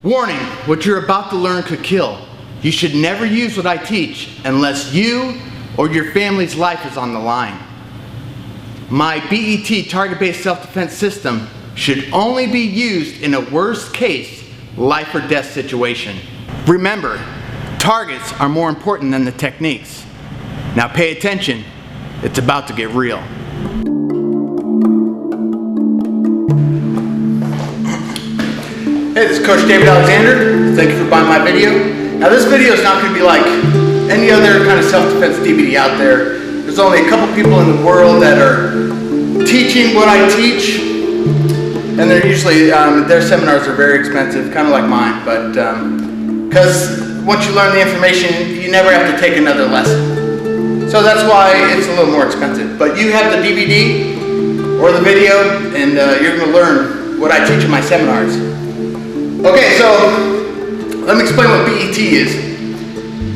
Warning, what you're about to learn could kill. You should never use what I teach unless you or your family's life is on the line. My BET target-based self-defense system should only be used in a worst-case life or death situation. Remember, targets are more important than the techniques. Now pay attention, it's about to get real. Hey, this is Coach David Alexander. Thank you for buying my video. Now this video is not going to be like any other kind of self-defense DVD out there. There's only a couple people in the world that are teaching what I teach, and they're usually, their seminars are very expensive, kind of like mine, but because once you learn the information, you never have to take another lesson. So that's why it's a little more expensive. But you have the DVD or the video, and you're going to learn what I teach in my seminars. Okay, so let me explain what BET is.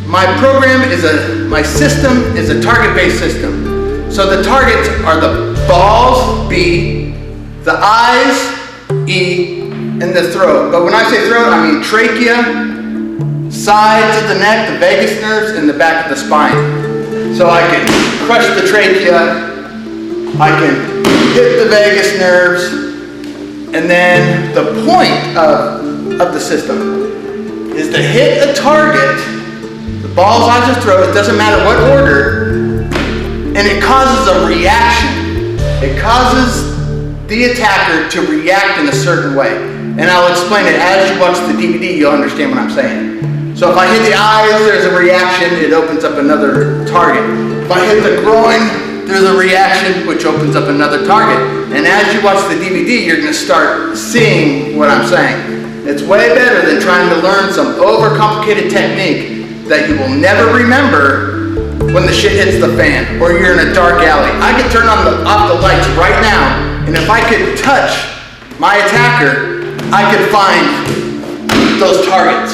My program is my system is a target-based system. So the targets are the balls, B, the eyes, E, and the throat. But when I say throat, I mean trachea, sides of the neck, the vagus nerves, and the back of the spine. So I can crush the trachea, I can hit the vagus nerves, and then the point of the system is to hit a target, the balls, eyes, or throat, it doesn't matter what order, and it causes a reaction. It causes the attacker to react in a certain way. And I'll explain it as you watch the DVD, you'll understand what I'm saying. So if I hit the eyes, there's a reaction, it opens up another target. If I hit the groin, there's a reaction which opens up another target. And as you watch the DVD, you're going to start seeing what I'm saying. It's way better than trying to learn some overcomplicated technique that you will never remember when the shit hits the fan or you're in a dark alley. I could turn off the lights right now, and if I could touch my attacker, I could find those targets.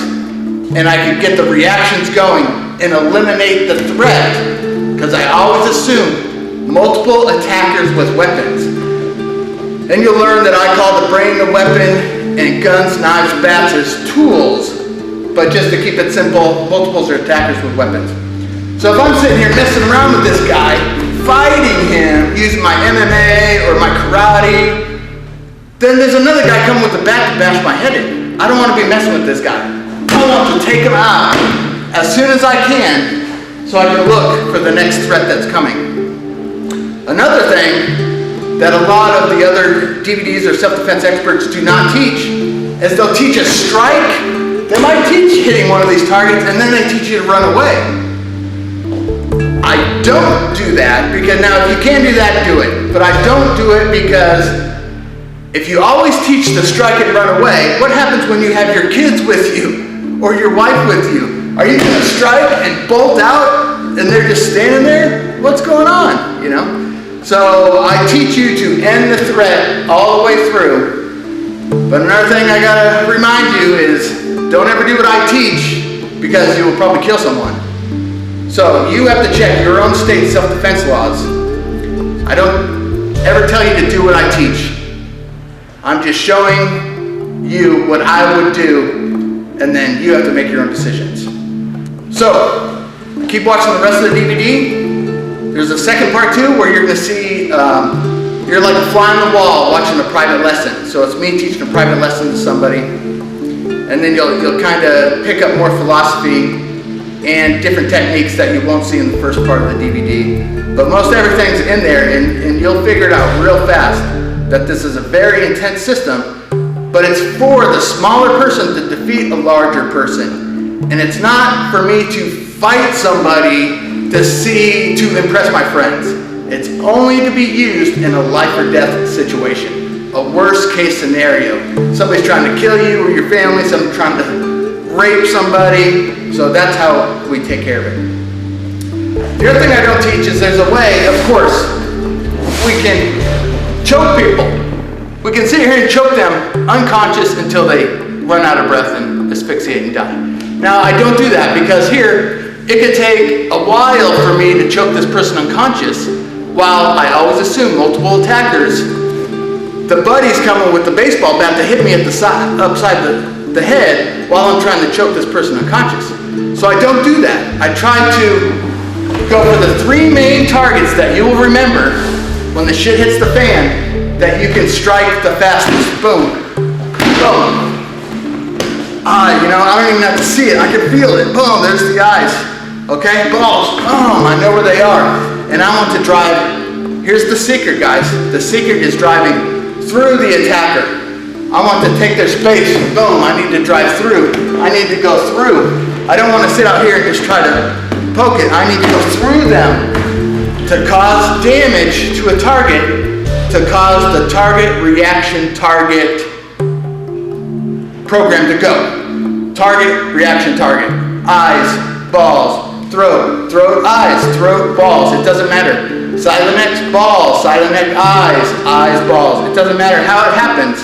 And I could get the reactions going and eliminate the threat, because I always assume multiple attackers with weapons. Then you'll learn that I call the brain the weapon and guns, knives, bats as tools, but just to keep it simple, multiples are attackers with weapons. So if I'm sitting here messing around with this guy, fighting him, using my MMA or my karate, then there's another guy coming with a bat to bash my head in. I don't want to be messing with this guy. I want to take him out as soon as I can so I can look for the next threat that's coming. Another thing that a lot of the other DVDs or self-defense experts do not teach is they'll teach a strike. They might teach hitting one of these targets, and then they teach you to run away. I don't do that, because now if you can do that, do it. But I don't do it because if you always teach the strike and run away, what happens when you have your kids with you or your wife with you? Are you going to strike and bolt out and they're just standing there? What's going on, you know? So I teach you to end the threat all the way through. But another thing I gotta remind you is don't ever do what I teach, because you will probably kill someone. So you have to check your own state self-defense laws. I don't ever tell you to do what I teach. I'm just showing you what I would do, and then you have to make your own decisions. So keep watching the rest of the DVD. There's a second part too, where you're going to see, you're like a fly on the wall watching a private lesson. So it's me teaching a private lesson to somebody, and then you'll kind of pick up more philosophy and different techniques that you won't see in the first part of the DVD. But most everything's in there, and you'll figure it out real fast that this is a very intense system, but it's for the smaller person to defeat a larger person. And it's not for me to fight somebody to impress my friends. It's only to be used in a life or death situation, a worst case scenario. Somebody's trying to kill you or your family, someone's trying to rape somebody, so that's how we take care of it. The other thing I don't teach is there's a way, of course, we can choke people. We can sit here and choke them unconscious until they run out of breath and asphyxiate and die. Now I don't do that, because here, it could take a while for me to choke this person unconscious, while I always assume multiple attackers, the buddy's coming with the baseball bat to hit me at the side, upside the head while I'm trying to choke this person unconscious. So I don't do that. I try to go for the 3 main targets that you will remember when the shit hits the fan, that you can strike the fastest. Boom. Boom. I don't even have to see it. I can feel it. Boom, there's the eyes. Okay, balls. Boom, I know where they are. And I want to drive. Here's the secret, guys. The secret is driving through the attacker. I want to take their space. Boom, I need to drive through. I need to go through. I don't want to sit out here and just try to poke it. I need to go through them to cause damage to a target, to cause the target reaction target program to go. Target, reaction, target. Eyes, balls, throat, eyes, throat, balls. It doesn't matter. Side of the neck, balls. Side of the neck, eyes, balls. It doesn't matter how it happens.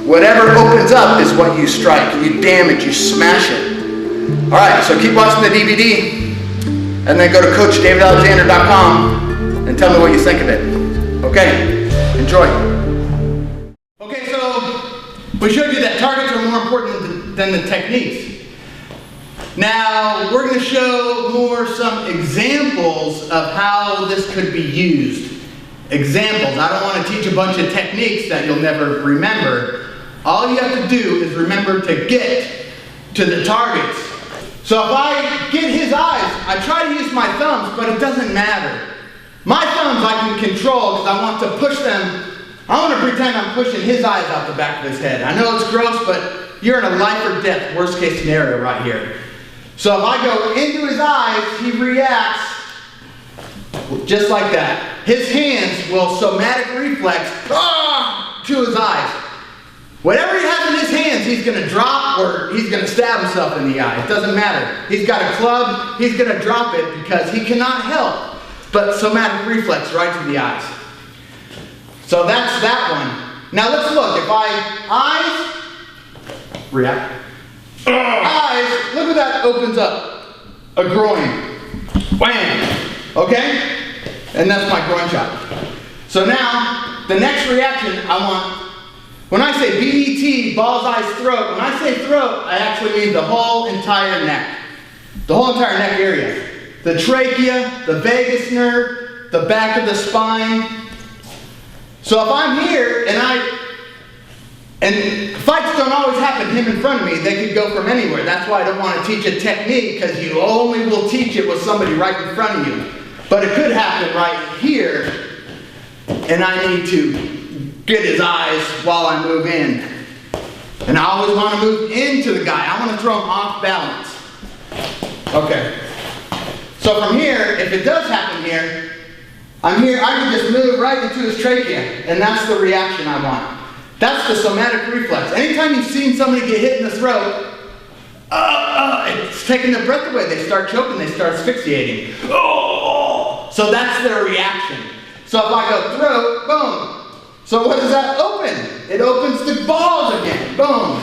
Whatever opens up is what you strike. You damage, you smash it. Alright, so keep watching the DVD. And then go to CoachDavidAlexander.com and tell me what you think of it. Okay? Enjoy. Okay, so we showed you that targets are more important than the techniques. Now, we're going to show some examples of how this could be used. Examples. I don't want to teach a bunch of techniques that you'll never remember. All you have to do is remember to get to the targets. So if I get his eyes, I try to use my thumbs, but it doesn't matter. My thumbs I can control because I want to push them. I want to pretend I'm pushing his eyes out the back of his head. I know it's gross, but you're in a life or death worst case scenario right here. So if I go into his eyes, he reacts just like that. His hands will somatic reflex to his eyes. Whatever he has in his hands, he's going to drop or he's going to stab himself in the eye. It doesn't matter. He's got a club, he's going to drop it because he cannot help but somatic reflex right to the eyes. So that's that one. Now let's look. If eyes, react. Eyes, look at that opens up. A groin. Wham! Okay? And that's my groin shot. So now, the next reaction I want. When I say BET, balls, eyes, throat, when I say throat, I actually mean the whole entire neck. The whole entire neck area. The trachea, the vagus nerve, the back of the spine. So if I'm here and fights don't always happen him in front of me, they could go from anywhere. That's why I don't want to teach a technique, because you only will teach it with somebody right in front of you. But it could happen right here, and I need to get his eyes while I move in. And I always want to move into the guy. I want to throw him off balance. Okay. So from here, if it does happen here, I'm here, I can just move right into his trachea. And that's the reaction I want. That's the somatic reflex. Anytime you've seen somebody get hit in the throat, it's taking their breath away. They start choking, they start asphyxiating. Oh! So that's their reaction. So if I go throat, boom. So what does that open? It opens the balls again. Boom.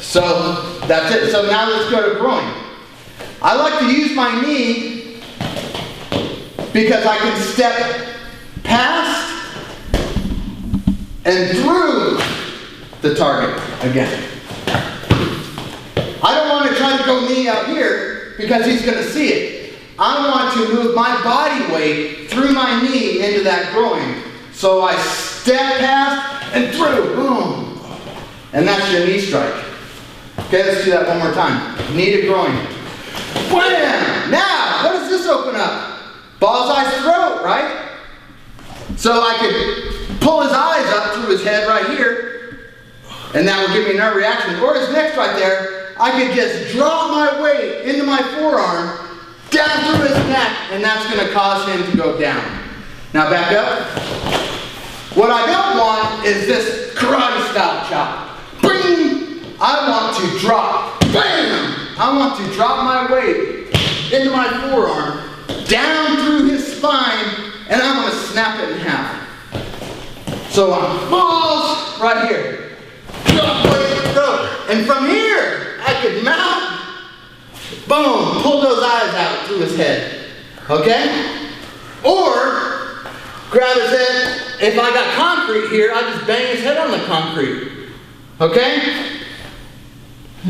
So that's it. So now let's go to groin. I like to use my knee because I can step past and through the target again. I don't want to try to go knee out here because he's going to see it. I want to move my body weight through my knee into that groin. So I step past and through, boom. And that's your knee strike. Okay, let's do that one more time. Knee to groin. Wham! Now, what does this open up? Balls, eyes, throat, right? So I could pull his eyes up through his head right here, and that would give me another reaction. Or his neck's right there. I could just drop my weight into my forearm, down through his neck, and that's going to cause him to go down. Now back up. What I don't want is this karate style chop. Bing! I want to drop. Bam! I want to drop my weight into my forearm, down through his spine, and I'm going to snap it in half. So I'm balls right here. Drop weight, throat. And from here, I could mount. Boom! Pull those eyes out through his head. Okay? Or grab his head. If I got concrete here, I just bang his head on the concrete. Okay?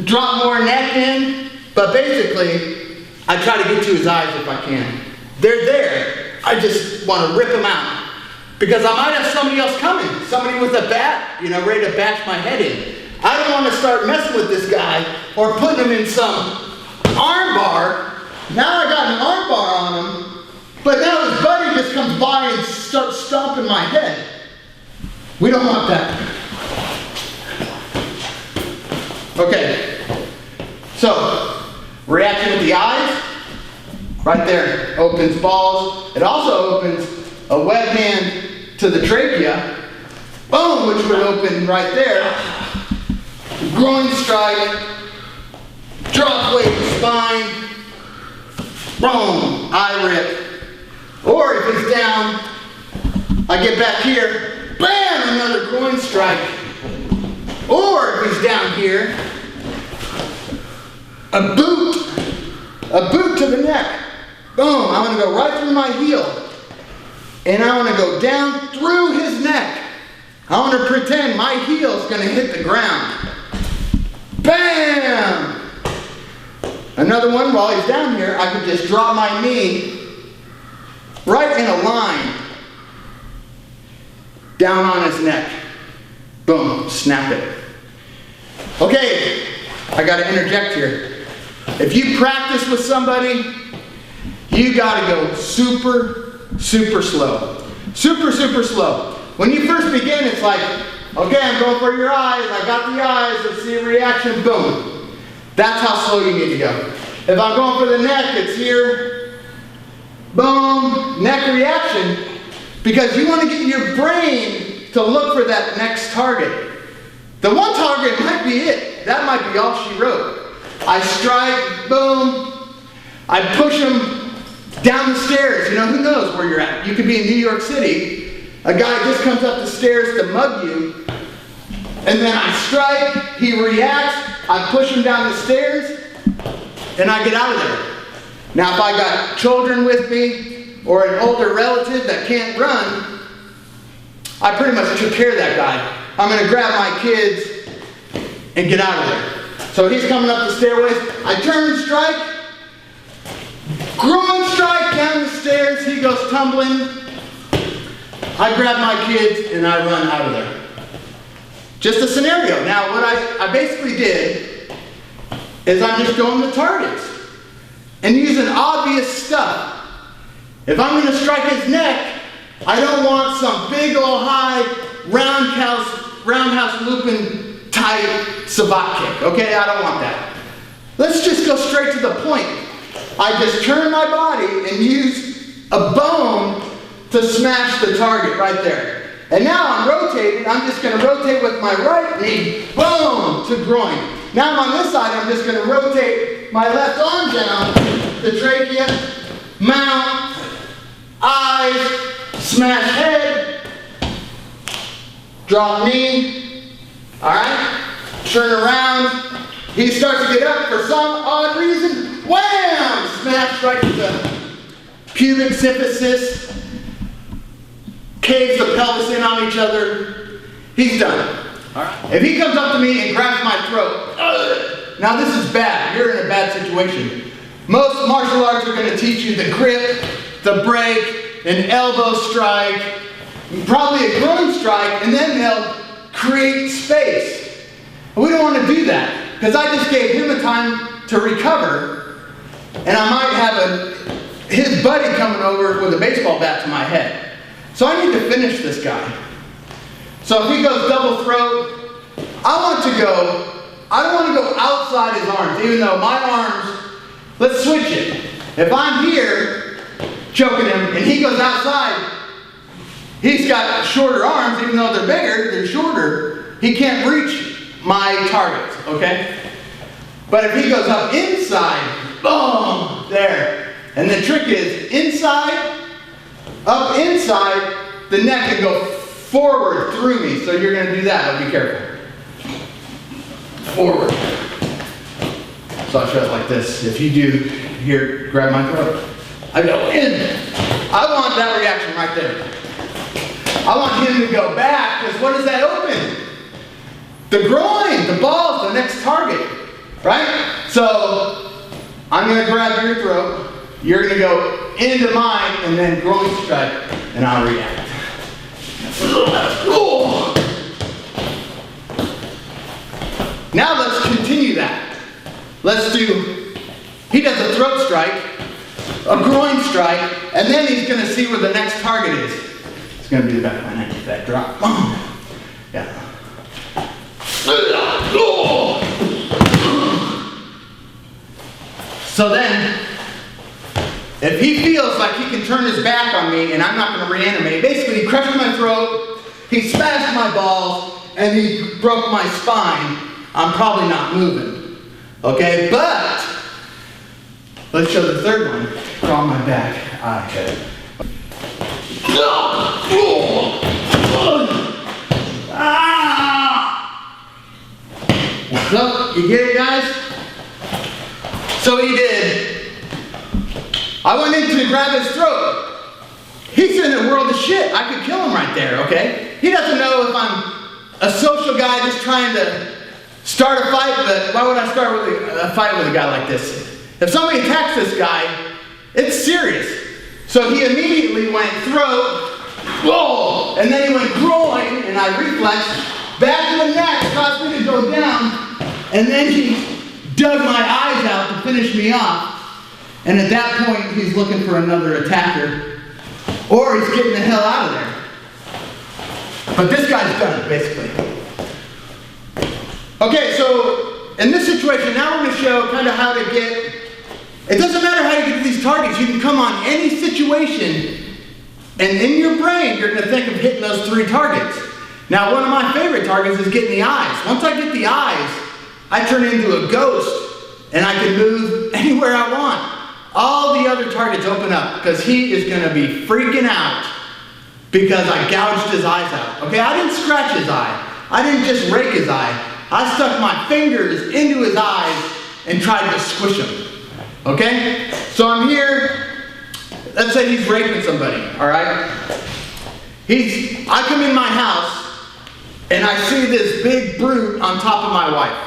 drop more neck in, but basically, I try to get to his eyes if I can. They're there. I just want to rip them out. Because I might have somebody else coming. Somebody with a bat, you know, ready to bash my head in. I don't want to start messing with this guy or putting him in some arm bar. Now I got an arm bar on him, but now his buddy just comes by and starts stomping my head. We don't want that. Okay, so reaction with the eyes, right there, opens balls. It also opens a web hand to the trachea, boom, which would open right there. Groin strike, drop weight spine, boom, eye rip. Or if it's down, I get back here, bam, another groin strike. Or if he's down here, a boot to the neck. Boom, I'm gonna go right through my heel. And I want to go down through his neck. I want to pretend my heel's going to hit the ground. Bam! Another one while he's down here, I could just drop my knee right in a line down on his neck. Boom, snap it. Okay, I got to interject here. If you practice with somebody, you got to go super slow. Super slow. When you first begin, it's like, okay, I'm going for your eyes. I got the eyes. Let's see a reaction. Boom. That's how slow you need to go. If I'm going for the neck, it's here. Boom. Neck reaction. Because you want to get your brain to look for that next target. The one target might be it. That might be all she wrote. I strike. Boom. I push him down the stairs. You know, who knows where you're at? You could be in New York City. A guy just comes up the stairs to mug you. And then I strike. He reacts. I push him down the stairs. And I get out of there. Now, if I got children with me or an older relative that can't run, I pretty much took care of that guy. I'm going to grab my kids and get out of there. So he's coming up the stairways. I turn and strike. Groin strike down the stairs. He goes tumbling. I grab my kids and I run out of there. Just a scenario. Now what I basically did is I'm just going to targets and using obvious stuff. If I'm going to strike his neck, I don't want some big old high roundhouse looping tight savate kick. Okay, I don't want that. Let's just go straight to the point. I just turn my body and use a bone to smash the target right there. And now I'm rotating. I'm just going to rotate with my right knee, boom, to groin. Now I'm on this side. I'm just going to rotate my left arm down, the trachea, mount, eyes, smash head, drop knee, all right? Turn around. He starts to get up for some odd reason. Wham! Smash right to the pubic symphysis. Caves the pelvis in on each other. He's done. All right. If he comes up to me and grabs my throat, now this is bad. You're in a bad situation. Most martial arts are going to teach you the grip, the break, an elbow strike, probably a groin strike, and then they'll create space. We don't want to do that because I just gave him a time to recover, and I might have his buddy coming over with a baseball bat to my head. So I need to finish this guy. So if he goes double throat, I don't want to go outside his arms, even though my arms, let's switch it. If I'm here choking him and he goes outside, he's got shorter arms, even though they're bigger, they're shorter. He can't reach my targets, okay? But if he goes up inside, boom, there. And the trick is inside, up inside, the neck can go forward through me. So you're going to do that, but be careful. Forward. So I'll show it like this. If you do, here, grab my throat. I go in. I want that reaction right there. I want him to go back, because what does that open? The groin, the balls, the next target. right? So I'm gonna grab your throat, you're gonna go into mine, and then groin strike, and I'll react. Now let's continue that. Let's do, he does a throat strike, a groin strike, and then he's gonna see where the next target is. It's gonna be the back of my neck, that drop. Yeah. So then, if he feels like he can turn his back on me and I'm not going to reanimate, basically he crushed my throat, he smashed my balls, and he broke my spine, I'm probably not moving. Okay, but let's show the third one. Crawl my back. Okay. So, you get it, guys? So he did. I went in to grab his throat. He's in a world of shit. I could kill him right there, okay? He doesn't know if I'm a social guy just trying to start a fight, but why would I start with a fight with a guy like this? If somebody attacks this guy, it's serious. So he immediately went throat, whoa, and then he went groin, and I reflexed back to the neck, caused me to go down, and then he dug my eyes out to finish me off. And at that point, he's looking for another attacker, or he's getting the hell out of there. But this guy's done, basically. Okay, so in this situation, now we're going to show kind of how to get, it doesn't matter how you get to these targets, you can come on any situation, and in your brain, you're going to think of hitting those 3 targets. Now, one of my favorite targets is getting the eyes. Once I get the eyes, I turn into a ghost, and I can move anywhere I want. All the other targets open up, because he is going to be freaking out because I gouged his eyes out. Okay, I didn't scratch his eye. I didn't just rake his eye. I stuck my fingers into his eyes and tried to squish him. Okay? So I'm here. Let's say he's raping somebody, all right? I come in my house and I see this big brute on top of my wife.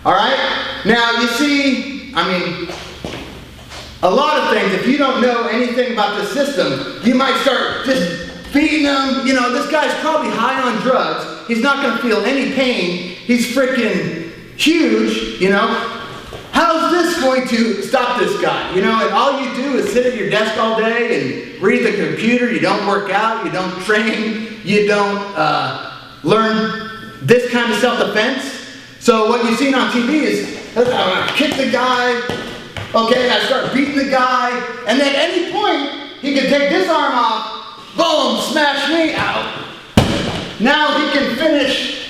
All right? Now, you see, I mean, a lot of things, if you don't know anything about the system, you might start just feeding them. You know, this guy's probably high on drugs. He's not going to feel any pain. He's freaking huge, you know. How's this going to stop this guy? You know, and all you do is sit at your desk all day and read the computer. You don't work out. You don't train. You don't learn this kind of self-defense. So what you've seen on TV is, I kick the guy, okay, I start beating the guy, and then at any point, he can take this arm off, boom, smash me out. Now he can finish,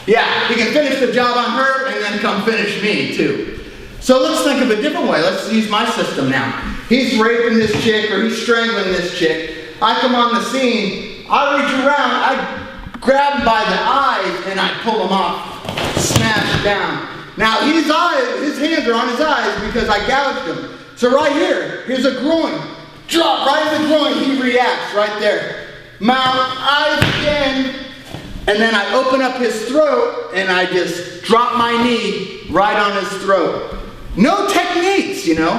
he can finish the job on her and then come finish me too. So let's think of a different way. Let's use my system now. He's raping this chick or he's strangling this chick. I come on the scene, I reach around, I grab him by the eyes and I pull him off, smash down. Now his hands are on his eyes because I gouged him. So right here, here's a groin. Drop right in the groin, he reacts right there. Mouth, eyes again. And then I open up his throat and I just drop my knee right on his throat. No techniques, you know.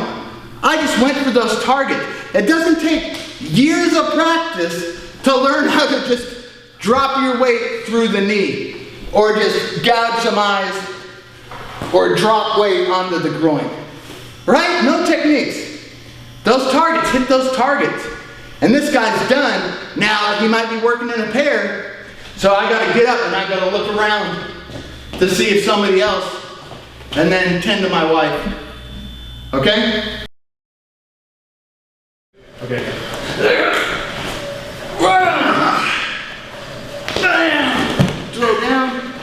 I just went for those targets. It doesn't take years of practice to learn how to just drop your weight through the knee or just gouge some eyes or drop weight onto the groin. Right? No techniques. Those targets, hit those targets. And this guy's done. Now he might be working in a pair. So I got to get up and I got to look around to see if somebody else, and then tend to my wife. Okay? Okay. Throw down,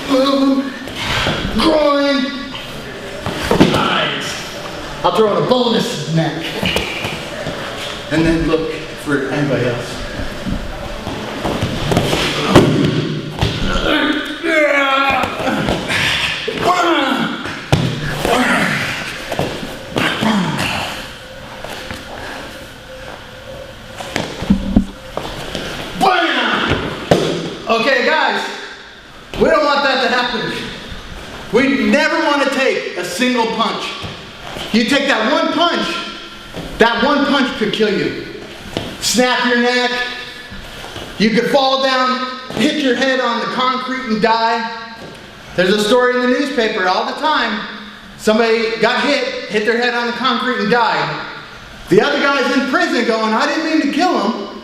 move, groin, eyes. I'll throw in a bonus neck. And then look for anybody else. Okay, guys, we don't want that to happen. We never want to take a single punch. You take that one punch could kill you. Snap your neck, you could fall down, hit your head on the concrete and die. There's a story in the newspaper all the time. Somebody got hit their head on the concrete and died. The other guy's in prison going, I didn't mean to kill him,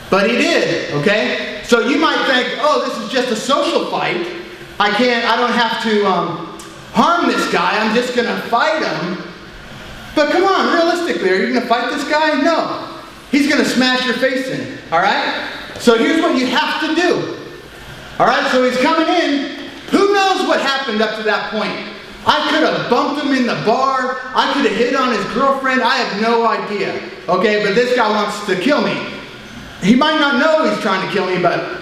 but he did, okay? So you might think, oh, this is just a social fight. I don't have to harm this guy, I'm just gonna fight him. But come on, realistically, are you gonna fight this guy? No. He's gonna smash your face in, all right? So here's what you have to do. All right, so he's coming in. Who knows what happened up to that point? I could have bumped him in the bar. I could have hit on his girlfriend. I have no idea, okay? But this guy wants to kill me. He might not know he's trying to kill me, but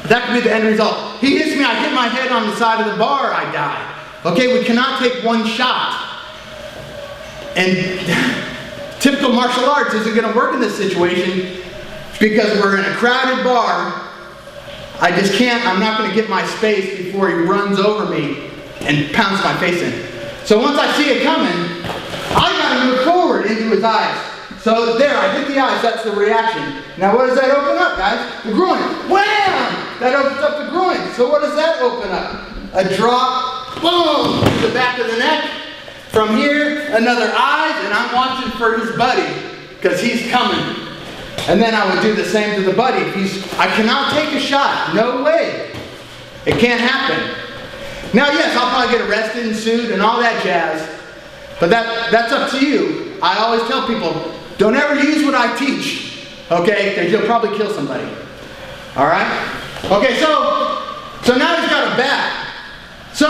that could be the end result. He hits me, I hit my head on the side of the bar, I die. Okay, we cannot take one shot. And typical martial arts isn't going to work in this situation because we're in a crowded bar. I just can't, I'm not going to get my space before he runs over me and pounds my face in. So once I see it coming, I got to move forward into his eyes. So there, I hit the eyes, that's the reaction. Now what does that open up, guys? The groin. Wham! That opens up the groin. So what does that open up? A drop, boom, to the back of the neck. From here, another eyes, and I'm watching for his buddy, because he's coming. And then I would do the same to the buddy. I cannot take a shot, no way. It can't happen. Now yes, I'll probably get arrested and sued and all that jazz, but that's up to you. I always tell people, don't ever use what I teach, okay? Because you'll probably kill somebody. All right? Okay, so now he's got a bat. So,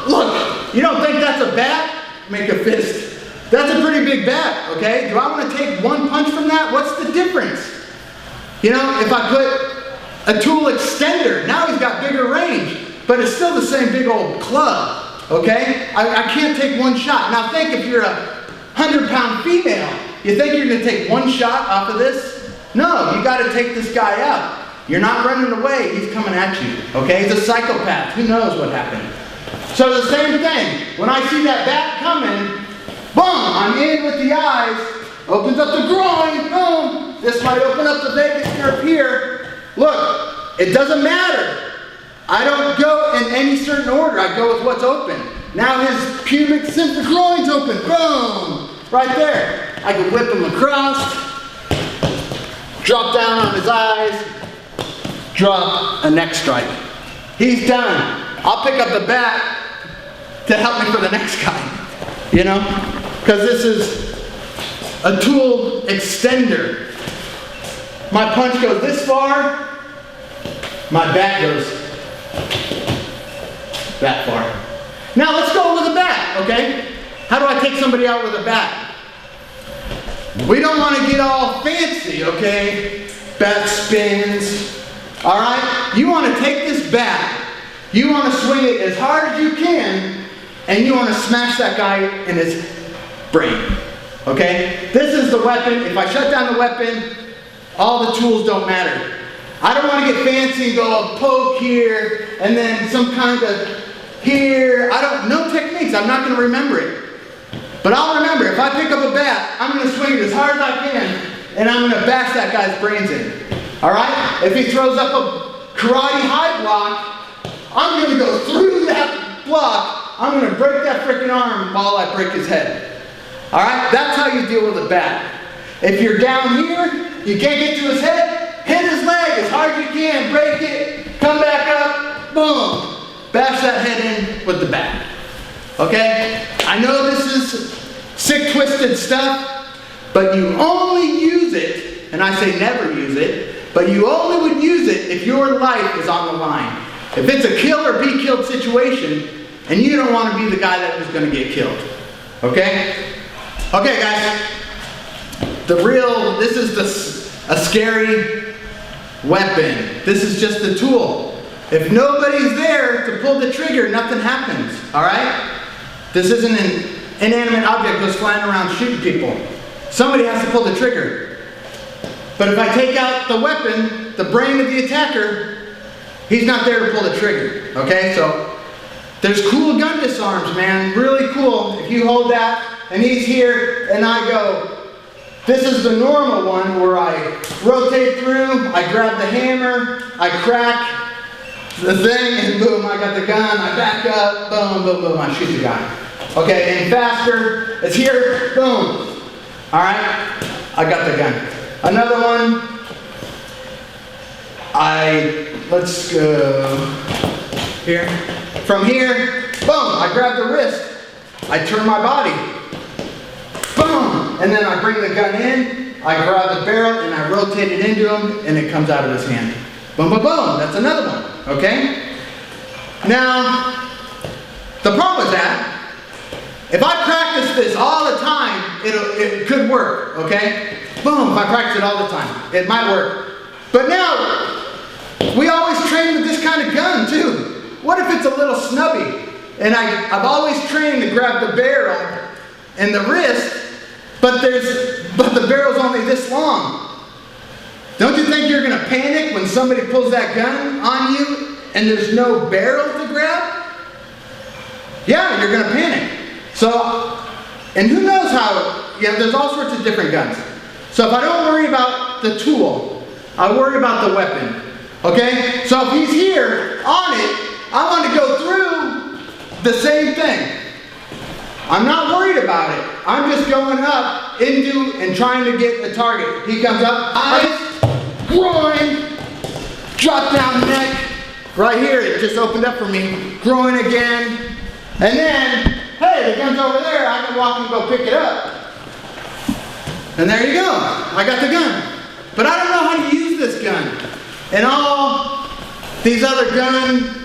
look, you don't think that's a bat? Make a fist. That's a pretty big bat, okay? Do I want to take one punch from that? What's the difference? You know, if I put a tool extender, now he's got bigger range, but it's still the same big old club, okay? I can't take one shot. Now think if you're a 100-pound female, you think you're going to take one shot off of this? No, you got to take this guy out. You're not running away, he's coming at you, okay? He's a psychopath, who knows what happened. So the same thing, when I see that bat coming, boom, I'm in with the eyes, opens up the groin, boom, this might open up the vagus nerve here. Look, it doesn't matter. I don't go in any certain order, I go with what's open. Now his pubic symptom, the groin's open, boom, right there. I can whip him across, drop down on his eyes, drop a neck strike. He's done. I'll pick up the bat to help me for the next guy, you know? Because this is a tool extender. My punch goes this far, my bat goes that far. Now let's go with a bat, okay? How do I take somebody out with a bat? We don't want to get all fancy, okay? Bat spins, all right? You want to take this bat, you want to swing it as hard as you can, and you want to smash that guy in his brain, okay? This is the weapon. If I shut down the weapon, all the tools don't matter. I don't want to get fancy and go a poke here, and then some kind of here. No techniques. I'm not going to remember it. But I'll remember, if I pick up a bat, I'm going to swing it as hard as I can, and I'm going to bash that guy's brains in. All right? If he throws up a karate high block, I'm going to go through that block. I'm going to break that freaking arm while I break his head. All right? That's how you deal with a bat. If you're down here, you can't get to his head, hit his leg as hard as you can, break it, come back up, boom. Bash that head in with the bat. Okay? I know this is sick, twisted stuff, but you only use it, and I say never use it, but you only would use it if your life is on the line. If it's a kill or be killed situation, and you don't want to be the guy that was going to get killed. Okay? Okay, guys. This is a scary weapon. This is just a tool. If nobody's there to pull the trigger, nothing happens. Alright? This isn't an inanimate object goes flying around shooting people. Somebody has to pull the trigger. But if I take out the weapon, the brain of the attacker, he's not there to pull the trigger. Okay? So There's cool gun disarms, man, really cool. If you hold that, and he's here, and I go, this is the normal one where I rotate through, I grab the hammer, I crack the thing, and boom, I got the gun, I back up, boom, boom, boom, I shoot the guy. Okay, and faster, it's here, boom. All right, I got the gun. Another one, let's go here. From here, boom, I grab the wrist, I turn my body, boom, and then I bring the gun in, I grab the barrel and I rotate it into him, and it comes out of his hand. Boom, boom, boom, that's another one, okay? Now, the problem with that, if I practice this all the time, it could work, okay? Boom, if I practice it all the time, it might work. But now, we always train with this kind of gun too. What if it's a little snubby? And I've always trained to grab the barrel and the wrist, but the barrel's only this long. Don't you think you're gonna panic when somebody pulls that gun on you and there's no barrel to grab? Yeah, you're gonna panic. So, and who knows how, there's all sorts of different guns. So if I don't worry about the tool, I worry about the weapon. Okay? So if he's here on it, I want to go through the same thing. I'm not worried about it. I'm just going up into and trying to get the target. He comes up, eyes, groin, drop down neck. Right here, it just opened up for me. Groin again. And then, hey, the gun's over there. I can walk and go pick it up. And there you go. I got the gun. But I don't know how to use this gun. And all these other gun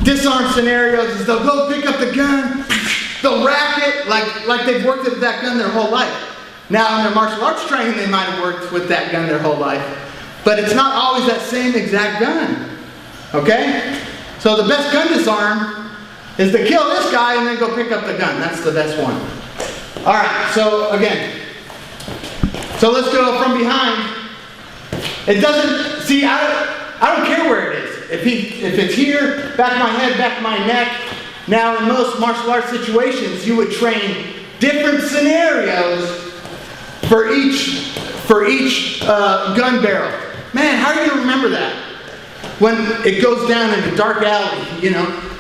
disarm scenarios is they'll go pick up the gun, they'll rack it like they've worked with that gun their whole life. Now in their martial arts training they might have worked with that gun their whole life, but it's not always that same exact gun. Okay? So the best gun disarm is to kill this guy and then go pick up the gun. That's the best one. Alright, so again. So let's go from behind. It doesn't, see, I don't care where it is. If it's here, back of my head, back of my neck. Now in most martial arts situations, you would train different scenarios for each gun barrel. Man, how are you going to remember that? When it goes down in a dark alley,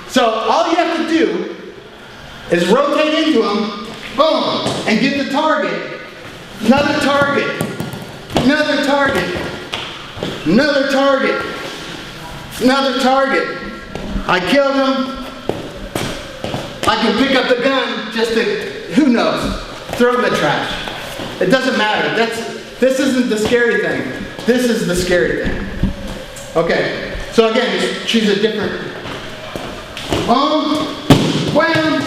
So all you have to do is rotate into them, boom, and get the target. Another target. Another target. Another target. Another target. I killed him. I can pick up the gun just to, who knows, throw it in the trash. It doesn't matter. This isn't the scary thing. This is the scary thing. Okay, so again, just choose a different, boom, wham.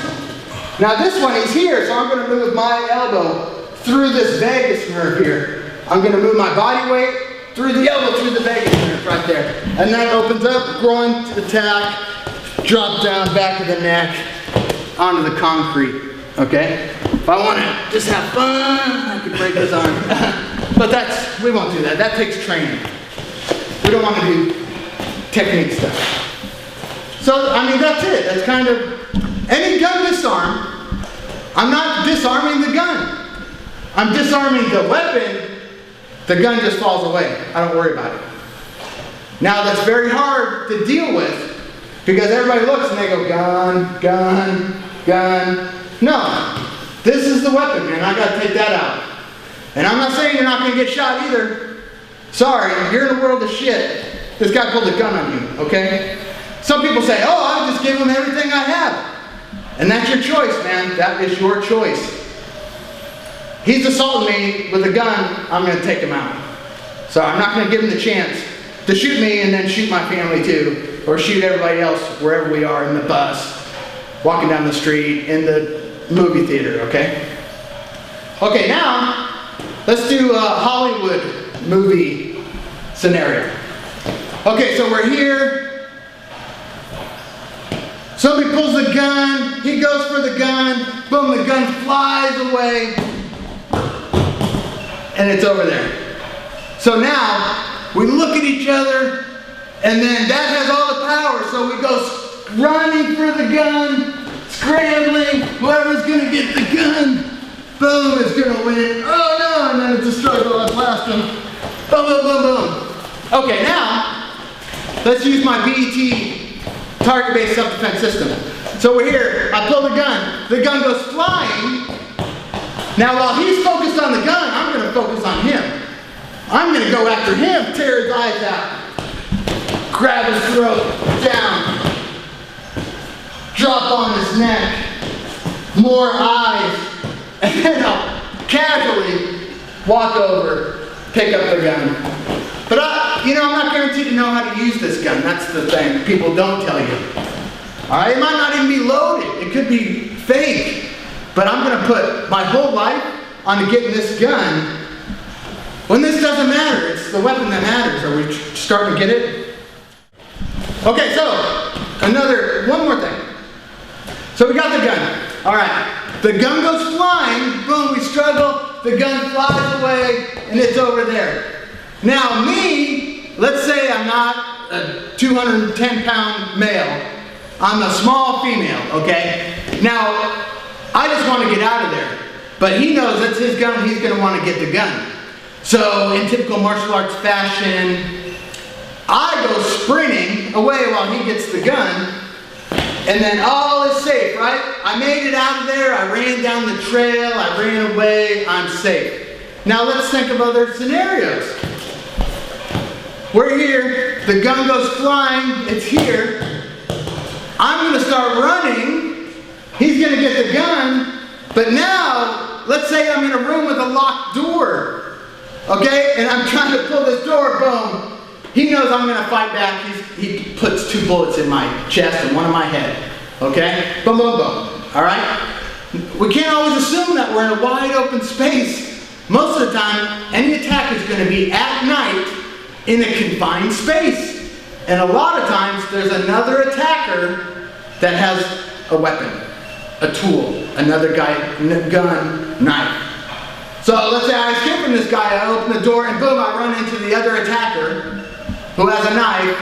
Now this one is here, so I'm going to move my elbow through this vagus nerve here. I'm going to move my body weight through the elbow, through the vagus nerve right there. And that opens up, groin attack, drop down, back of the neck, onto the concrete, okay? If I want to just have fun, I could break his arm. But we won't do that. That takes training. We don't want to do technique stuff. So, I mean, that's it. That's kind of, any gun disarm, I'm not disarming the gun. I'm disarming the weapon. The gun just falls away. I don't worry about it. Now, that's very hard to deal with because everybody looks and they go, gun, gun, gun. No, this is the weapon, man. I got to take that out. And I'm not saying you're not going to get shot either. Sorry, you're in a world of shit. This guy pulled a gun on you, okay? Some people say, oh, I'll just give him everything I have. And that's your choice, man. That is your choice. He's assaulting me with a gun, I'm going to take him out. So I'm not going to give him the chance to shoot me and then shoot my family too. Or shoot everybody else wherever we are, in the bus, walking down the street, in the movie theater, okay? Okay, now, let's do a Hollywood movie scenario. Okay, so we're here. Somebody pulls the gun, he goes for the gun, boom, the gun flies away. And it's over there. So now, we look at each other, and then that has all the power, so we go running for the gun, scrambling. Whoever's gonna get the gun, boom, is gonna win. Oh no, and then it's a struggle. I blast them. Boom, boom, boom, boom. Okay, now, let's use my BET target-based self-defense system. So we're here, I pull the gun goes flying. Now while he's focused on the gun, I'm gonna focus on him. I'm gonna go after him, tear his eyes out, grab his throat, down, drop on his neck, more eyes, and then I'll casually walk over, pick up the gun. But I'm not guaranteed to know how to use this gun. That's the thing people don't tell you. All right, it might not even be loaded. It could be fake. But I'm gonna put my whole life onto getting this gun when this doesn't matter. It's the weapon that matters. Are we starting to get it? Okay, so one more thing. So we got the gun. All right, the gun goes flying. Boom, we struggle. The gun flies away, and it's over there. Now me, let's say I'm not a 210-pound male. I'm a small female, okay? Now, I just want to get out of there. But he knows that's his gun, he's going to want to get the gun. So, in typical martial arts fashion, I go sprinting away while he gets the gun, and then all is safe, right? I made it out of there, I ran down the trail, I ran away, I'm safe. Now let's think of other scenarios. We're here, the gun goes flying, it's here. I'm going to start running, he's going to get the gun, but now, let's say I'm in a room with a locked door, okay, and I'm trying to pull this door, boom. He knows I'm going to fight back, he puts 2 bullets in my chest and 1 in my head, okay, boom, boom, boom, all right? We can't always assume that we're in a wide open space. Most of the time, any attack is going to be at night in a confined space. And a lot of times, there's another attacker that has a weapon, a tool, another guy, gun, knife. So let's say I escape from this guy, I open the door, and boom, I run into the other attacker who has a knife.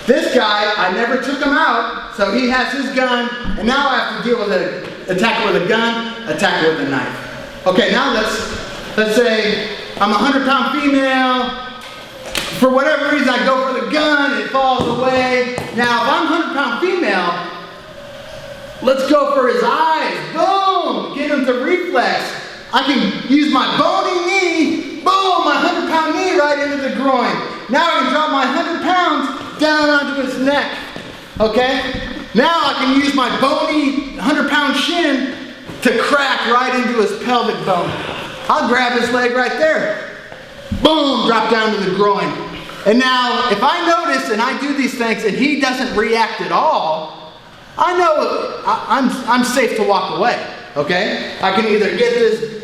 This guy, I never took him out, so he has his gun, and now I have to deal with an attacker with a gun, attacker with a knife. Okay, now let's say I'm a 100-pound female. For whatever reason, I go for the gun, it falls away. Now, if I'm a 100-pound female, let's go for his eyes. Boom! Get him to reflex. I can use my bony knee. Boom! My 100-pound knee right into the groin. Now I can drop my 100 pounds down onto his neck. Okay? Now I can use my bony 100-pound shin to crack right into his pelvic bone. I'll grab his leg right there. Boom! Drop down to the groin. And now, if I notice and I do these things and he doesn't react at all, I know I'm safe to walk away, okay? I can either get this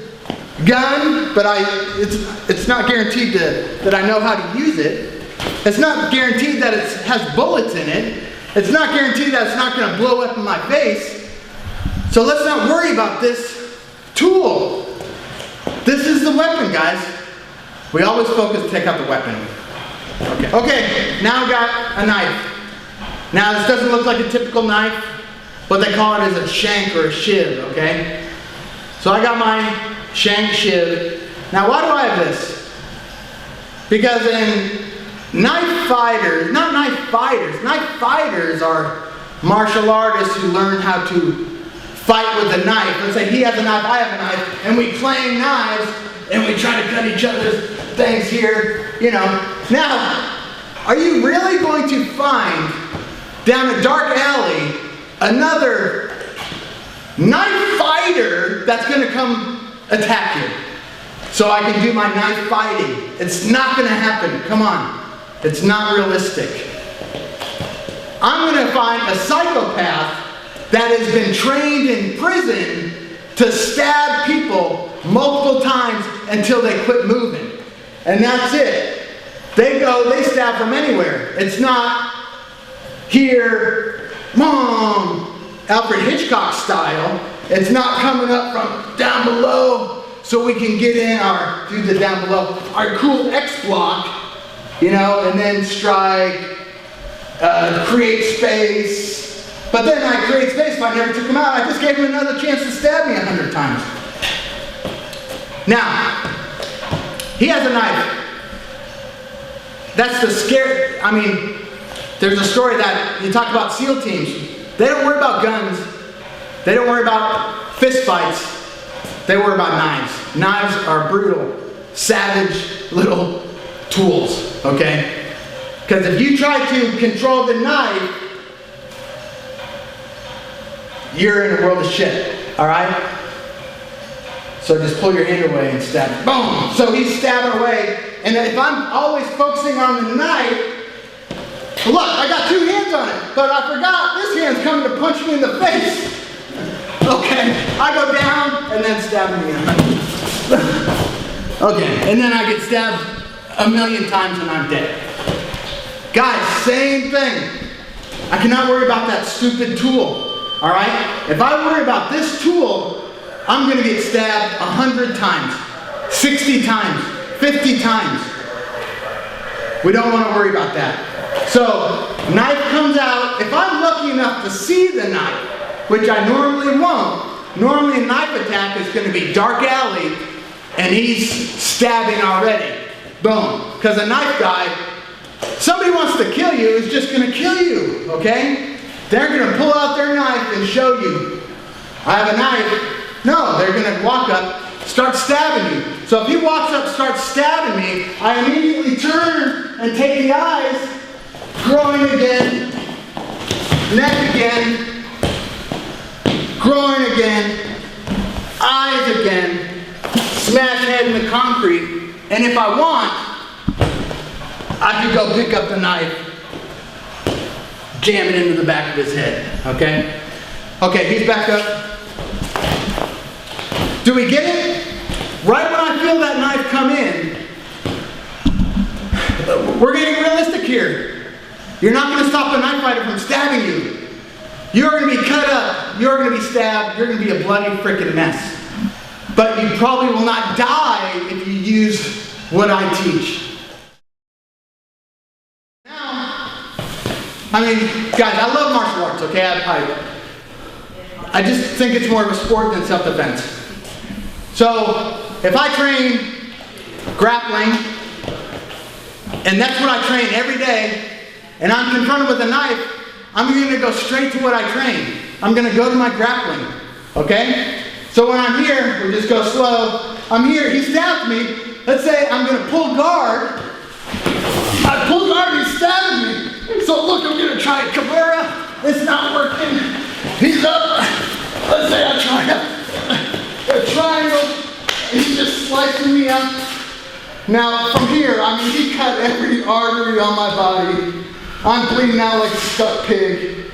gun, but it's not guaranteed that I know how to use it. It's not guaranteed that it has bullets in it. It's not guaranteed that it's not going to blow up in my face. So let's not worry about this tool. This is the weapon, guys. We always focus to take out the weapon. Okay, now I've got a knife. Now this doesn't look like a typical knife. What they call it is a shank or a shiv, okay? So I got my shank shiv. Now why do I have this? Because in knife fighters are martial artists who learn how to fight with a knife. Let's say he has a knife, I have a knife, and we clang knives, and we try to cut each other's things here, you know. Now, are you really going to find down a dark alley another knife fighter that's going to come attack you so I can do my knife fighting? It's not going to happen. Come on. It's not realistic. I'm going to find a psychopath that has been trained in prison to stab people multiple times until they quit moving. And that's it. They stab from anywhere. It's not here, Mom, Alfred Hitchcock style. It's not coming up from down below so we can get in do the down below, our cool X block, you know, and then strike, create space, But then I create space if I never took him out. I just gave him another chance to stab me 100 times. Now, he has a knife. That's the scare. I mean, there's a story that you talk about SEAL teams. They don't worry about guns. They don't worry about fist fights. They worry about knives. Knives are brutal, savage little tools, okay? Because if you try to control the knife, you're in a world of shit, all right? So just pull your hand away and stab. Boom! So he's stabbing away. And if I'm always focusing on the knife, look, I got two hands on it, but I forgot this hand's coming to punch me in the face. Okay, I go down and then stab him again. Okay, and then I get stabbed 1,000,000 times and I'm dead. Guys, same thing. I cannot worry about that stupid tool. All right? If I worry about this tool, I'm going to get stabbed 100 times, 60 times, 50 times. We don't want to worry about that. So, knife comes out. If I'm lucky enough to see the knife, which I normally won't, normally a knife attack is going to be dark alley, and he's stabbing already. Boom. Because a knife guy, somebody wants to kill you, is just going to kill you, okay? They're going to pull out their knife and show you, I have a knife. No, they're going to walk up, start stabbing you. So if he walks up, starts stabbing me, I immediately turn and take the eyes, groin again, neck again, groin again, eyes again, smash head in the concrete, and if I want, I could go pick up the knife, jam it into the back of his head, okay? Okay, he's back up. Do we get it? Right when I feel that knife come in, we're getting realistic here. You're not going to stop a knife fighter from stabbing you. You're going to be cut up. You're going to be stabbed. You're going to be a bloody freaking mess. But you probably will not die if you use what I teach. Now, I mean, guys, I love martial arts, okay? I just think it's more of a sport than self-defense. So, if I train grappling, and that's what I train every day, and I'm confronted with a knife, I'm going to go straight to what I train. I'm going to go to my grappling, okay? So when I'm here, we just go slow. I'm here, he stabs me. Let's say I'm going to pull guard. I pull guard, he's stabbing me. So look, I'm going to try a Kimura. It's not working. He's up. Let's say I try a triangle. He's just slicing me up. Now, from here, I mean, he cut every artery on my body. I'm bleeding out like a stuck pig.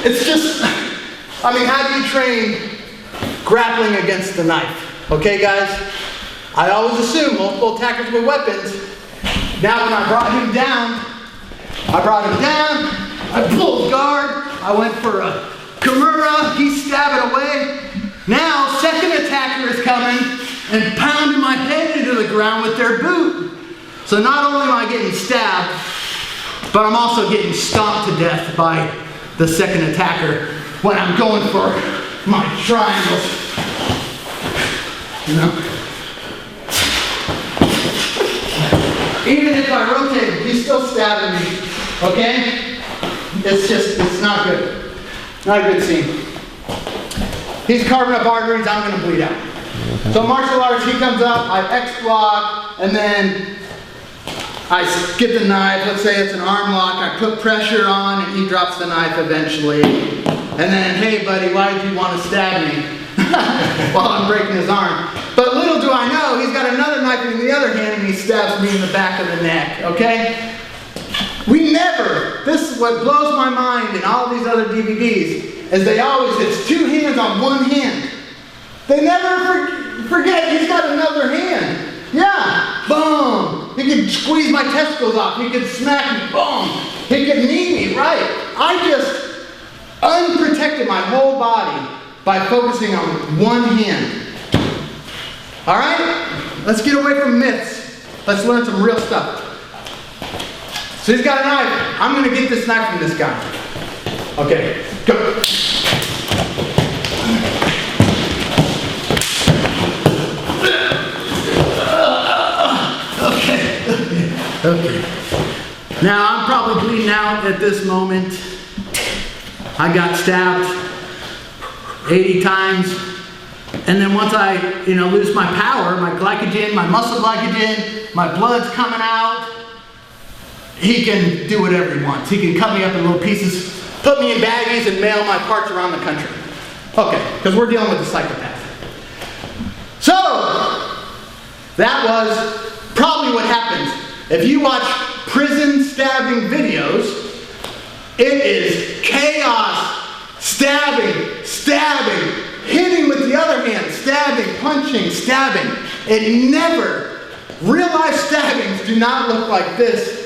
It's just, I mean, how do you train grappling against the knife? Okay, guys? I always assume multiple attackers with weapons. Now, when I brought him down, I pulled guard, I went for a Kimura, he stabbed it away. Now, second attacker is coming and pounding my head into the ground with their boot. So not only am I getting stabbed, but I'm also getting stomped to death by the second attacker when I'm going for my triangles. You know? Even if I rotate, he's still stabbing me. Okay? It's not good. Not a good scene. He's carving up arteries, I'm going to bleed out. So martial arts, he comes up, I X-block, and then I get the knife. Let's say it's an arm lock. I put pressure on, and he drops the knife eventually. And then, hey buddy, why did you want to stab me? While I'm breaking his arm. But little do I know, he's got another knife in the other hand, and he stabs me in the back of the neck, okay? We never, this is what blows my mind in all these other DVDs, is they always, it's two hands on one hand. They never forget he's got another hand. Yeah, boom. He could squeeze my testicles off. He could smack me, boom. He could knee me, right? I just unprotected my whole body by focusing on one hand. All right? Let's get away from myths. Let's learn some real stuff. So he's got a knife. I'm going to get this knife from this guy. Okay, go. Okay. Now I'm probably bleeding out at this moment. I got stabbed 80 times. And then once I, lose my power, my glycogen, my muscle glycogen, my blood's coming out, he can do whatever he wants. He can cut me up in little pieces, put me in baggies, and mail my parts around the country. Okay, because we're dealing with a psychopath. So, that was probably what happens. If you watch prison stabbing videos, it is chaos, stabbing, hitting with the other hand, stabbing, punching, stabbing. It never, real life stabbings do not look like this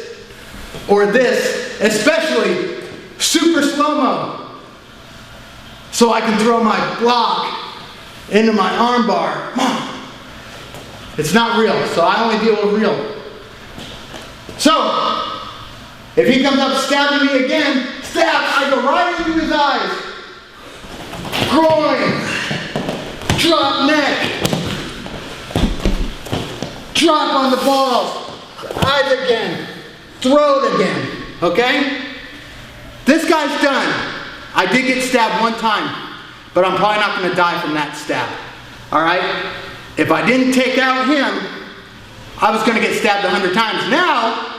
or this, especially super slow-mo. So I can throw my block into my arm bar. It's not real, so I only deal with real. So, if he comes up stabbing me again, I go right into his eyes. Groin. Drop neck. Drop on the balls. Eyes again. Throat again. Okay? This guy's done. I did get stabbed one time, but I'm probably not going to die from that stab. Alright? If I didn't take out him, I was going to get stabbed 100 times. Now,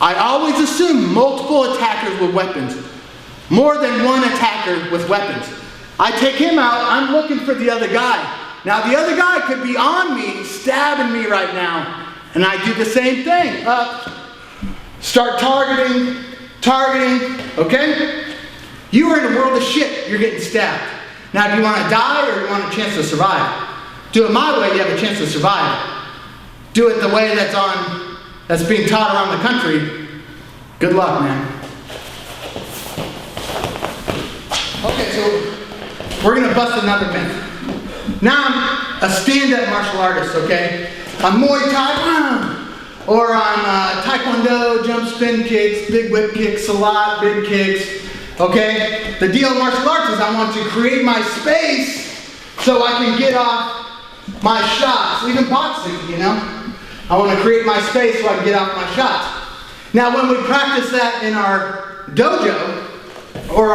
I always assume multiple attackers with weapons. More than one attacker with weapons. I take him out, I'm looking for the other guy. Now the other guy could be on me, stabbing me right now. And I do the same thing. Up, start targeting, okay? You are in a world of shit, you're getting stabbed. Now do you want to die or do you want a chance to survive? Do it my way, you have a chance to survive. Do it the way that's being taught around the country. Good luck, man. Okay, so we're going to bust another myth. Now I'm a stand-up martial artist, okay? I'm Muay Thai, or I'm Taekwondo, jump spin kicks, big whip kicks, salat, big kicks, okay? The deal in martial arts is I want to create my space so I can get off my shots, even boxing, I want to create my space so I can get off my shots. Now when we practice that in our dojo, or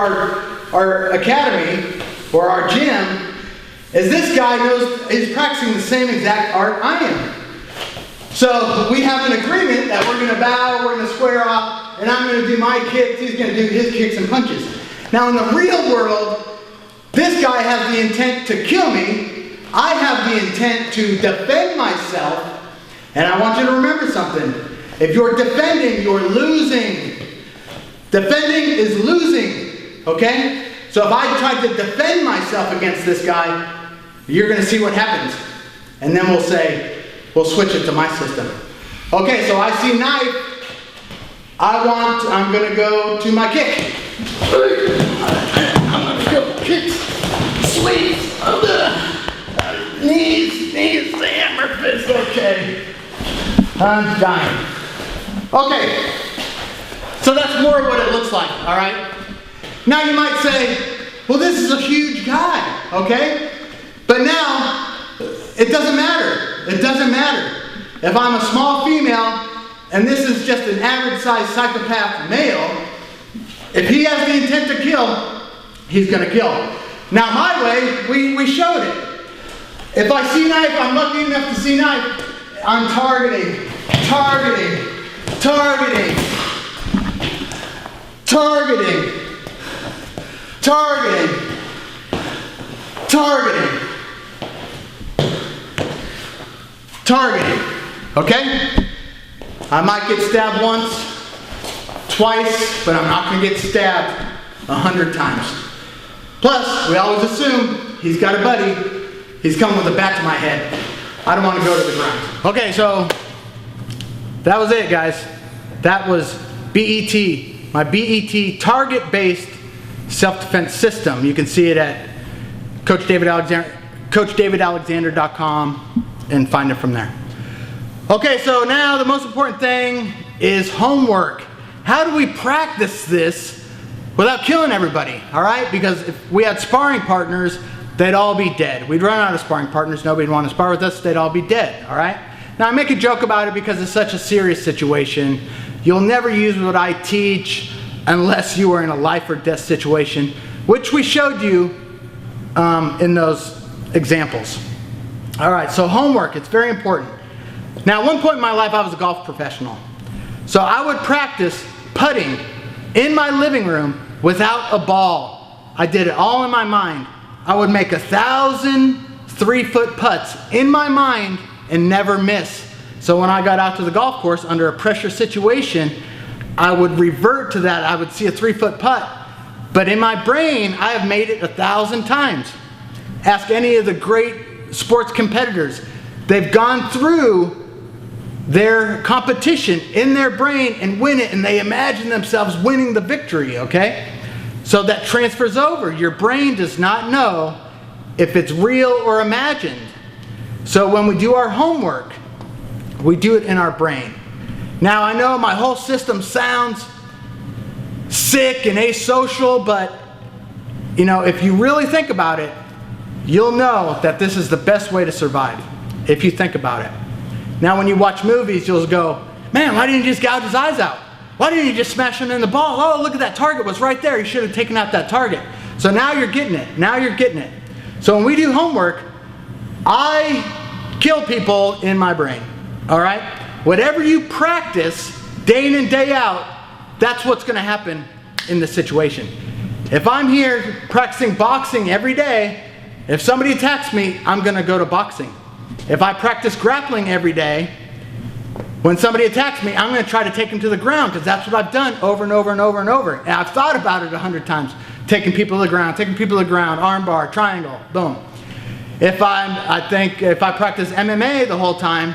our academy, or our gym, is this guy is practicing the same exact art I am. So we have an agreement that we're going to bow, we're going to square off, and I'm going to do my kicks, he's going to do his kicks and punches. Now in the real world, this guy has the intent to kill me, I have the intent to defend myself. And I want you to remember something. If you're defending, you're losing. Defending is losing. Okay? So if I try to defend myself against this guy, you're going to see what happens. And then we'll switch it to my system. Okay, so I see knife. I'm going to go to my kick. I'm going to go kicks, sweeps, knees, the hammer fist, okay. I'm dying. Okay, so that's more of what it looks like, all right? Now you might say, well, this is a huge guy, okay? But now, it doesn't matter. It doesn't matter. If I'm a small female, and this is just an average-sized psychopath male, if he has the intent to kill, he's going to kill. Now my way, we showed it. If I see knife, I'm lucky enough to see knife, I'm targeting. Okay? I might get stabbed once, twice, but I'm not going to get stabbed 100 times. Plus, we always assume he's got a buddy. He's coming with a bat to my head. I don't want to go to the ground. Okay, so that was it, guys. That was BET, my BET target-based self-defense system. You can see it at CoachDavidAlexander.com and find it from there. Okay, so now the most important thing is homework. How do we practice this without killing everybody, all right? Because if we had sparring partners, they'd all be dead. We'd run out of sparring partners. Nobody'd want to spar with us. They'd all be dead, all right? Now, I make a joke about it because it's such a serious situation. You'll never use what I teach unless you are in a life or death situation, which we showed you in those examples. All right, so homework, it's very important. Now, at one point in my life, I was a golf professional. So I would practice putting in my living room without a ball. I did it all in my mind. I would make 1,000 3-foot putts in my mind and never miss. So when I got out to the golf course under a pressure situation, I would revert to that. I would see a 3-foot putt. But in my brain, I have made it 1,000 times. Ask any of the great sports competitors. They've gone through their competition in their brain and win it, and they imagine themselves winning the victory, okay? So that transfers over. Your brain does not know if it's real or imagined. So when we do our homework, we do it in our brain. Now, I know my whole system sounds sick and asocial, but you know, if you really think about it, you'll know that this is the best way to survive, if you think about it. Now, when you watch movies, you'll go, man, why didn't you just gouge his eyes out? Why didn't you just smash him in the ball? Oh, look at that target was right there. You should have taken out that target. So now you're getting it. Now you're getting it. So when we do homework, I kill people in my brain. All right? Whatever you practice day in and day out, that's what's going to happen in the situation. If I'm here practicing boxing every day, if somebody attacks me, I'm going to go to boxing. If I practice grappling every day, when somebody attacks me, I'm going to try to take them to the ground, because that's what I've done over and over and over and over. And I've thought about it 100 times. Taking people to the ground, arm bar, triangle, boom. If I practice MMA the whole time,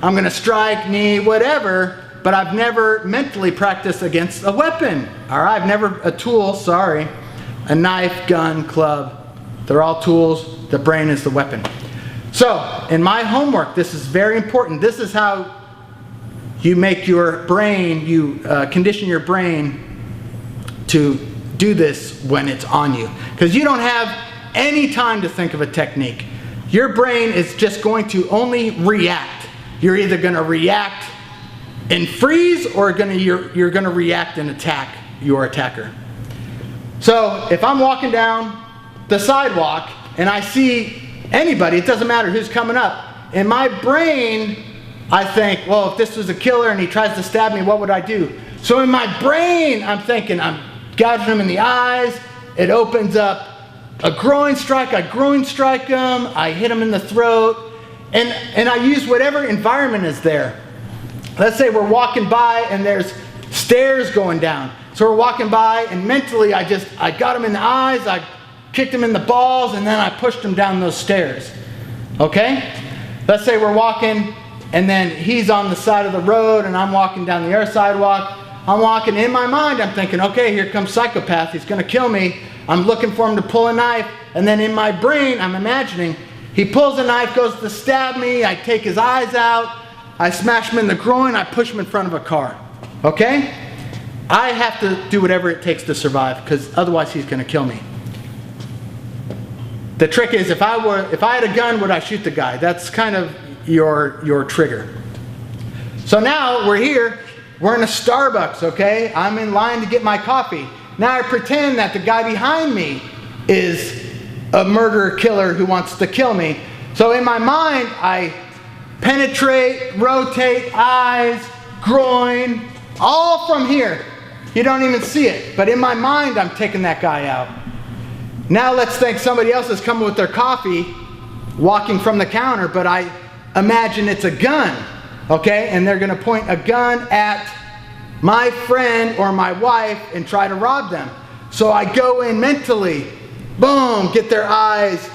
I'm going to strike, knee, whatever, but I've never mentally practiced against a weapon. All right, I've never, a tool, sorry, a knife, gun, club. They're all tools. The brain is the weapon. So, in my homework, this is very important. This is how you make your brain, you condition your brain to do this when it's on you. Because you don't have any time to think of a technique. Your brain is just going to only react. You're either going to react and freeze, or you're going to react and attack your attacker. So if I'm walking down the sidewalk and I see anybody, it doesn't matter who's coming up, in my brain I think, well, if this was a killer and he tries to stab me, what would I do? So in my brain I'm thinking, I'm gouging him in the eyes. It opens up a groin strike. I groin strike him. I hit him in the throat. And I use whatever environment is there. Let's say we're walking by and there's stairs going down. So we're walking by and mentally I got him in the eyes, I kicked him in the balls, and then I pushed him down those stairs. Okay? Let's say we're walking and then he's on the side of the road and I'm walking down the other sidewalk. I'm walking, in my mind I'm thinking, okay, here comes psychopath, he's going to kill me. I'm looking for him to pull a knife, and then in my brain I'm imagining he pulls a knife, goes to stab me, I take his eyes out, I smash him in the groin, I push him in front of a car. Okay? I have to do whatever it takes to survive, because otherwise he's going to kill me. The trick is, if I had a gun, would I shoot the guy? That's kind of your trigger. So now we're here, we're in a Starbucks, okay? I'm in line to get my coffee. Now I pretend that the guy behind me is a murderer killer who wants to kill me. So in my mind, I penetrate, rotate, eyes, groin, all from here. You don't even see it, but in my mind I'm taking that guy out. Now let's think somebody else is coming with their coffee, walking from the counter, but I imagine it's a gun, okay? And they're going to point a gun at my friend or my wife and try to rob them. So I go in mentally, boom, get their eyes.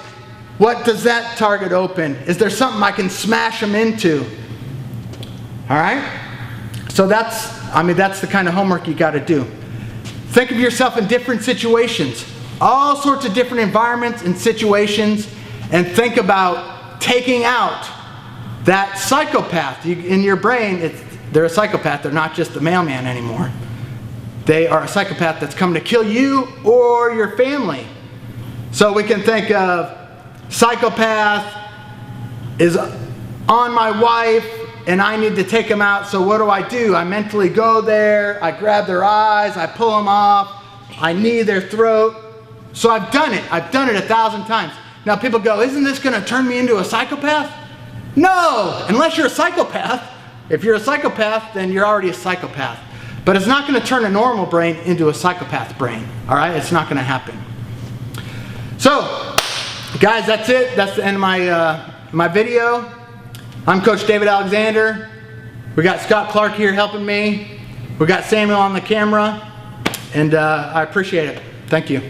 What does that target open? Is there something I can smash them into? All right? So that's the kind of homework you got to do. Think of yourself in different situations, all sorts of different environments and situations, and think about taking out that psychopath in your brain. They're a psychopath. They're not just the mailman anymore. they are a psychopath that's coming to kill you or your family. So we can think of psychopath is on my wife and I need to take him out, so what do? I mentally go there, I grab their eyes, I pull them off, I knee their throat. So I've done it 1,000 times. Now people go, isn't this going to turn me into a psychopath? No, unless you're a psychopath. If you're a psychopath, then you're already a psychopath. But it's not going to turn a normal brain into a psychopath brain. All right, it's not going to happen. So, guys, that's it. That's the end of my video. I'm Coach David Alexander. We got Scott Clark here helping me. We got Samuel on the camera, and I appreciate it. Thank you.